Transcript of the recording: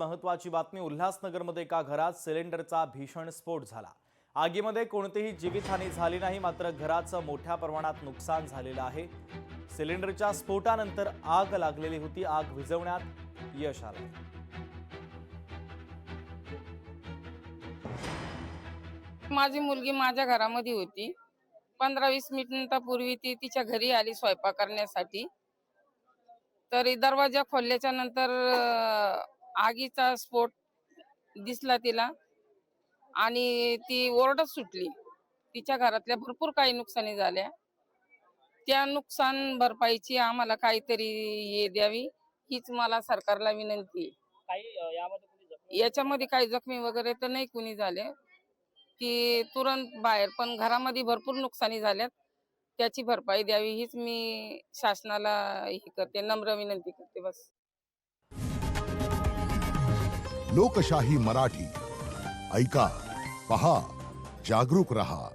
महत्त्वाची बातमी. उल्हासनगरमध्ये एका घरात सिलेंडरचा भीषण स्फोट झाला. आगीमध्ये कोणतीही जीवितहानी झाली नाही, मात्र घराचं मोठ्या प्रमाणात नुकसान झालेलं आहे. सिलेंडरच्या स्फोटानंतर आग लागलेली होती. आग विझवण्यात यश आलं. माझी मुलगी माझ्या घरामध्ये होती. 15-20 मिनिटापूर्वी ती तिच्या घरी आली स्वयंपाक करण्यासाठी. तरी दरवाजा खोलल्याच्या नंतर आगीचा स्फोट दिसला तिला आणि ती ओरडत सुटली. तिच्या घरातल्या भरपूर काही नुकसानी झाल्या. त्या नुकसान भरपाईची आम्हाला काहीतरी हे द्यावी हीच मला सरकारला विनंती आहे. याच्यामध्ये काही जखमी वगैरे तर नाही कुणी झाले, की तुरंत बाहेर, पण घरामध्ये भरपूर नुकसानी झाल्यात. त्याची भरपाई द्यावी हीच मी शासनाला हे करते, नम्र विनंती करते. बस. लोकशाही मराठी ऐका, पहा, जागरूक रहा.